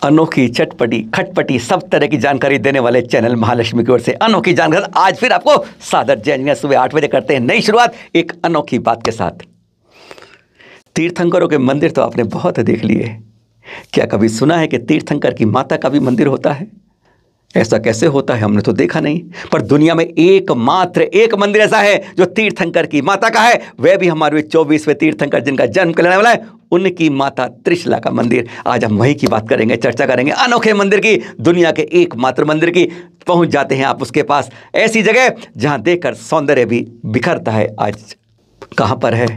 अनोखी चटपटी खटपटी सब तरह की जानकारी देने वाले चैनल महालक्ष्मी की ओर से अनोखी जानकारी आज फिर आपको सादर जय। सुबह 8 बजे करते हैं नई शुरुआत एक अनोखी बात के साथ। तीर्थंकरों के मंदिर तो आपने बहुत देख लिए, क्या कभी सुना है कि तीर्थंकर की माता का भी मंदिर होता है? ऐसा कैसे होता है, हमने तो देखा नहीं। पर दुनिया में एकमात्र एक मंदिर ऐसा है जो तीर्थंकर की माता का है, वह भी हमारे 24वें तीर्थंकर जिनका जन्म लेने वाला है, उनकी माता त्रिशला का मंदिर। आज हम वही की बात करेंगे, चर्चा करेंगे अनोखे मंदिर की, दुनिया के एकमात्र मंदिर की। पहुंच जाते हैं आप उसके पास, ऐसी जगह जहां देखकर सौंदर्य भी बिखरता है। आज कहां पर है,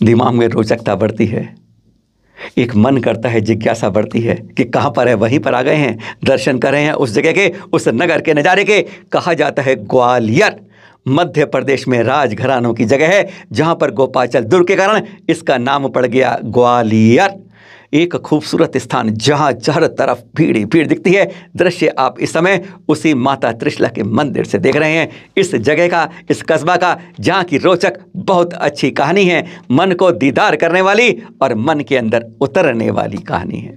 दिमाग में रोचकता बढ़ती है, एक मन करता है, जिज्ञासा बढ़ती है कि कहाँ पर है। वहीं पर आ गए हैं, दर्शन कर रहे हैं उस जगह के, उस नगर के नज़ारे के। कहा जाता है ग्वालियर मध्य प्रदेश में राजघरानों की जगह है, जहाँ पर गोपाचल दुर्ग के कारण इसका नाम पड़ गया ग्वालियर। एक खूबसूरत स्थान जहाँ चारों तरफ भीड़ ही भीड़ दिखती है। दृश्य आप इस समय उसी माता त्रिशला के मंदिर से देख रहे हैं, इस जगह का, इस कस्बा का, जहाँ की रोचक बहुत अच्छी कहानी है, मन को दीदार करने वाली और मन के अंदर उतरने वाली कहानी है।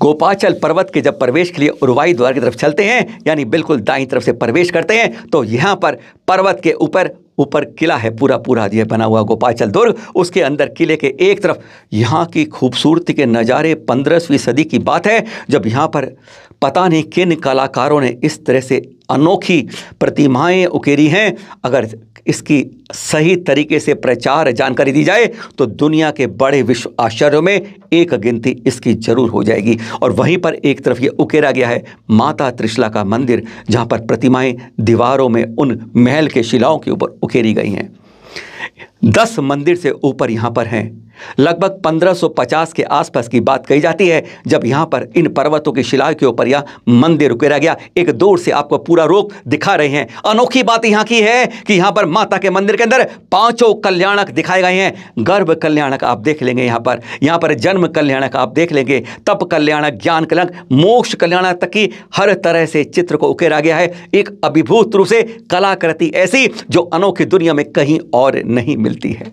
गोपाचल पर्वत के जब प्रवेश के लिए उर्वाई द्वार की तरफ चलते हैं, यानी बिल्कुल दाईं तरफ से प्रवेश करते हैं, तो यहाँ पर पर्वत के ऊपर किला है, पूरा ये बना हुआ गोपाचल दुर्ग। उसके अंदर किले के एक तरफ यहाँ की खूबसूरती के नज़ारे 15वीं सदी की बात है, जब यहाँ पर पता नहीं किन कलाकारों ने इस तरह से अनोखी प्रतिमाएं उकेरी हैं। अगर इसकी सही तरीके से प्रचार जानकारी दी जाए तो दुनिया के बड़े विश्व आश्चर्यों में एक गिनती इसकी जरूर हो जाएगी। और वहीं पर एक तरफ ये उकेरा गया है माता त्रिशला का मंदिर, जहाँ पर प्रतिमाएं दीवारों में उन महल के शिलाओं के ऊपर उकेरी गई हैं। 10 मंदिर से ऊपर यहाँ पर हैं। लगभग 1550 के आसपास की बात कही जाती है, जब यहाँ पर इन पर्वतों की शिलाओं के ऊपर यह मंदिर उकेरा गया। एक दूर से आपको पूरा रूप दिखा रहे हैं। अनोखी बात यहाँ की है कि यहाँ पर माता के मंदिर के अंदर 5 कल्याणक दिखाए गए हैं। गर्भ कल्याणक आप देख लेंगे, यहाँ पर जन्म कल्याणक आप देख लेंगे, तप कल्याणक, ज्ञान कल्याणक, मोक्ष कल्याणक तक की हर तरह से चित्र को उकेरा गया है। एक अभिभूत रूप से कलाकृति ऐसी जो अनोखी दुनिया में कहीं और नहीं मिलती है।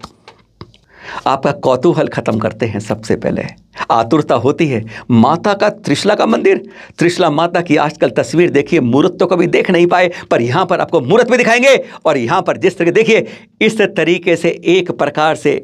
आपका कौतूहल खत्म करते हैं। सबसे पहले आतुरता होती है, माता का त्रिशला का मंदिर, त्रिशला माता की आजकल तस्वीर देखिए, मूर्त तो कभी देख नहीं पाए, पर यहाँ पर आपको मूर्त भी दिखाएंगे। और यहाँ पर जिस तरह देखिए, इस तरीके से एक प्रकार से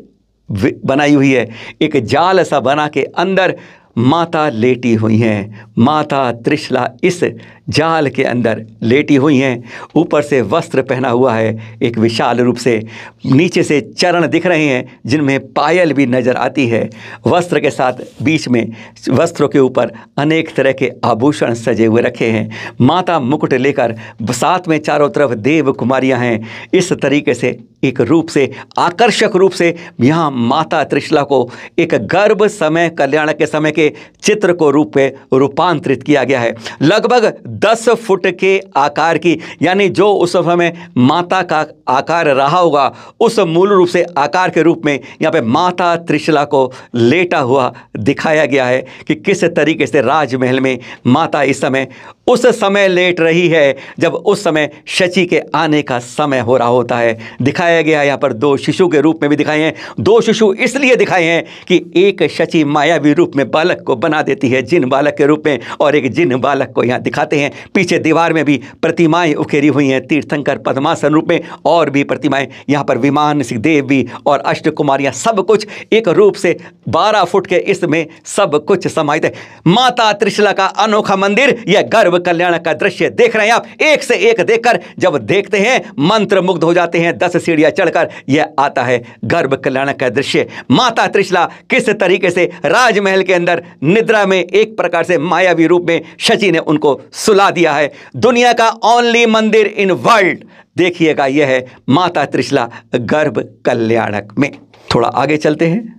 बनाई हुई है, एक जाल सा बना के अंदर माता लेटी हुई हैं। माता त्रिशला इस जाल के अंदर लेटी हुई हैं। ऊपर से वस्त्र पहना हुआ है एक विशाल रूप से, नीचे से चरण दिख रहे हैं जिनमें पायल भी नज़र आती है। वस्त्र के साथ बीच में वस्त्रों के ऊपर अनेक तरह के आभूषण सजे हुए रखे हैं। माता मुकुट लेकर, साथ में चारों तरफ देव कुमारियाँ हैं। इस तरीके से एक रूप से, आकर्षक रूप से यहाँ माता त्रिशला को एक गर्भ समय, कल्याण के समय के चित्र को रूप में रूपांतरित किया गया है। लगभग 10 फुट के आकार की, यानी जो उस समय माता का आकार रहा होगा, उस मूल रूप से आकार के रूप में यहाँ पे माता त्रिशला को लेटा हुआ दिखाया गया है कि किस तरीके से राजमहल में माता इस समय उस समय लेट रही है जब उस समय शची के आने का समय हो रहा होता है। दिखाया गया है यहाँ पर 2 शिशु के रूप में भी दिखाए हैं। 2 शिशु इसलिए दिखाए हैं कि एक शची मायावी रूप में बालक को बना देती है, जिन बालक के रूप में, और एक जिन बालक को यहाँ दिखाते हैं। पीछे दीवार में भी प्रतिमाएं उकेरी हुई हैं, तीर्थंकर पद्मासन रूप में, और भी प्रतिमाएं यहाँ पर, विमान सिंह देव भी और अष्ट कुमारियाँ, सब कुछ एक रूप से 12 फुट के इसमें सब कुछ समाहित है। माता त्रिशला का अनोखा मंदिर, यह गर्भ कल्याण का दृश्य देख रहे हैं आप। एक से एक देखकर जब देखते हैं मंत्र मुग्ध हो जाते हैं। 10 सीढ़ियां चढ़कर यह आता है गर्भ कल्याण का दृश्य। माता त्रिशला किस तरीके से राजमहल के अंदर निद्रा में एक प्रकार से मायावी रूप में शची ने उनको सुला दिया है। दुनिया का ओनली मंदिर इन वर्ल्ड, देखिएगा, यह है माता त्रिशला गर्भ कल्याणक में। थोड़ा आगे चलते हैं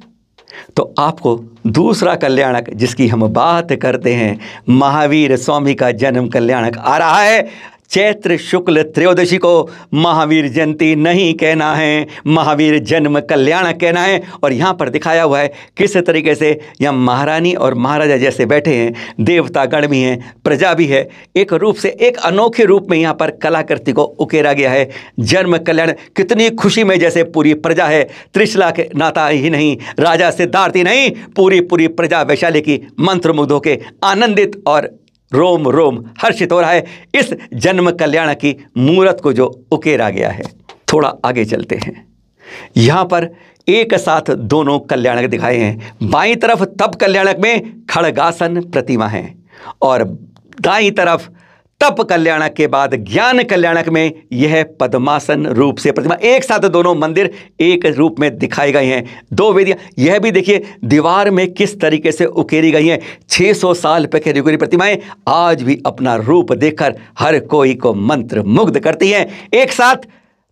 तो आपको दूसरा कल्याणक जिसकी हम बात करते हैं, महावीर स्वामी का जन्म कल्याणक आ रहा है। चैत्र शुक्ल त्रयोदशी को महावीर जयंती नहीं कहना है, महावीर जन्म कल्याणक कहना है। और यहाँ पर दिखाया हुआ है किस तरीके से यहाँ महारानी और महाराजा जैसे बैठे हैं, देवतागण भी हैं, प्रजा भी है, एक रूप से एक अनोखे रूप में यहाँ पर कलाकृति को उकेरा गया है। जन्म कल्याण, कितनी खुशी में जैसे पूरी प्रजा है, त्रिशला के नाता ही नहीं, राजा सिद्धार्थ ही नहीं, पूरी प्रजा वैशाली की मंत्रमुग्ध होकर आनंदित और रोम रोम हर्षित हो रहा है इस जन्म कल्याण की मूर्त को जो उकेरा गया है। थोड़ा आगे चलते हैं, यहाँ पर एक साथ दोनों कल्याणक दिखाए हैं। बाईं तरफ तप कल्याणक में खड़गासन प्रतिमा है और दाईं तरफ तप कल्याणक के बाद ज्ञान कल्याणक में यह पद्मासन रूप से प्रतिमा, एक साथ दोनों मंदिर एक रूप में दिखाए गए हैं। दो वेदियां, यह भी देखिए दीवार में किस तरीके से उकेरी गई हैं। 600 साल पहले उकेरी प्रतिमाएं आज भी अपना रूप देखकर हर कोई को मंत्र मुग्ध करती हैं। एक साथ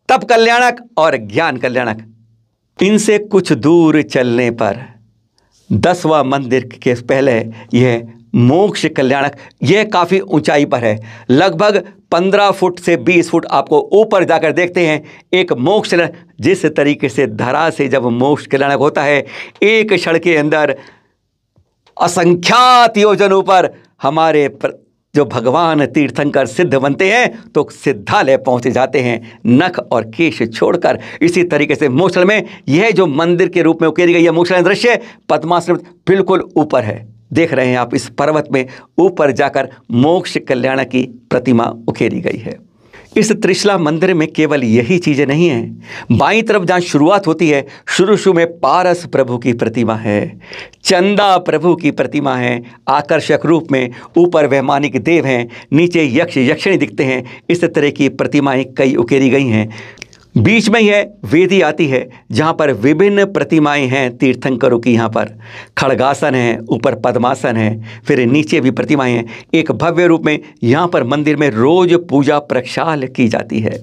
तप कल्याणक और ज्ञान कल्याणक। इनसे कुछ दूर चलने पर 10वां मंदिर के पहले यह मोक्ष कल्याणक, यह काफ़ी ऊंचाई पर है, लगभग 15 फुट से 20 फुट आपको ऊपर जाकर देखते हैं एक मोक्ष कल्याणक। जिस तरीके से धरा से जब मोक्ष कल्याणक होता है, एक क्षण के अंदर असंख्यात योजन ऊपर हमारे जो भगवान तीर्थंकर सिद्ध बनते हैं तो सिद्धालय पहुंचे जाते हैं, नख और केश छोड़कर। इसी तरीके से मोक्ष में यह जो मंदिर के रूप में उकेरी गई है मोक्ष दृश्य, पद्मासन बिल्कुल ऊपर है। देख रहे हैं आप, इस पर्वत में ऊपर जाकर मोक्ष कल्याण की प्रतिमा उकेरी गई है। इस त्रिशला मंदिर में केवल यही चीज़ें नहीं हैं। बाईं तरफ जहाँ शुरुआत होती है, शुरू में पारस प्रभु की प्रतिमा है, चंदा प्रभु की प्रतिमा है आकर्षक रूप में, ऊपर वैमानिक देव हैं, नीचे यक्ष यक्षिणी दिखते हैं। इस तरह की प्रतिमाएं कई उकेरी गई हैं। बीच में यह वेदी आती है जहाँ पर विभिन्न प्रतिमाएं हैं तीर्थंकरों की। यहाँ पर खड़गासन है, ऊपर पद्मासन है, फिर नीचे भी प्रतिमाएं हैं एक भव्य रूप में। यहाँ पर मंदिर में रोज पूजा प्रक्षाल की जाती है।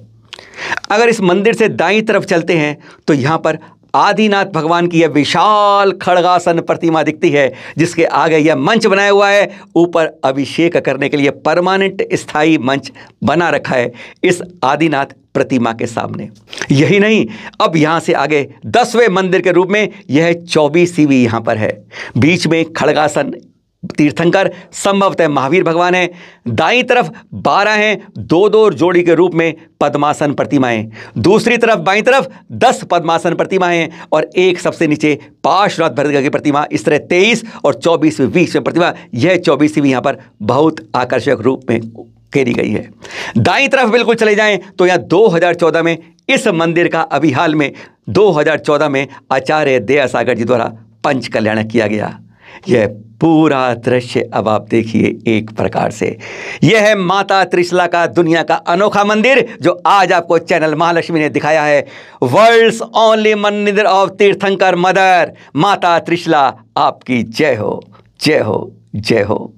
अगर इस मंदिर से दाईं तरफ चलते हैं तो यहाँ पर आदिनाथ भगवान की यह विशाल खड़गासन प्रतिमा दिखती है, जिसके आगे यह मंच बनाया हुआ है। ऊपर अभिषेक करने के लिए परमानेंट स्थायी मंच बना रखा है इस आदिनाथ प्रतिमा के सामने। यही नहीं, अब यहाँ से आगे 10वें मंदिर के रूप में यह 24वीं यहाँ पर है। बीच में खड़गासन तीर्थंकर संभवतः महावीर भगवान है, दाईं तरफ 12 हैं, 2-2 जोड़ी के रूप में पद्मासन प्रतिमाएं, दूसरी तरफ बाईं तरफ 10 पद्मासन प्रतिमाएं और एक सबसे नीचे पार्श्वनाथ भरद्वाज की प्रतिमा। इस तरह 23 और 24 बीच में प्रतिमा। यह 24वीं यहाँ पर बहुत आकर्षक रूप में उकेरी गई है। दाईं तरफ बिल्कुल चले जाएं तो यहाँ 2014 में इस मंदिर का अभी हाल में 2014 में आचार्य दयासागर जी द्वारा पंच कल्याण किया गया। यह पूरा दृश्य अब आप देखिए एक प्रकार से। यह है माता त्रिशला का दुनिया का अनोखा मंदिर जो आज आपको चैनल महालक्ष्मी ने दिखाया है। वर्ल्ड्स ओनली मंदिर ऑफ तीर्थंकर मदर माता त्रिशला। आपकी जय हो, जय हो, जय हो।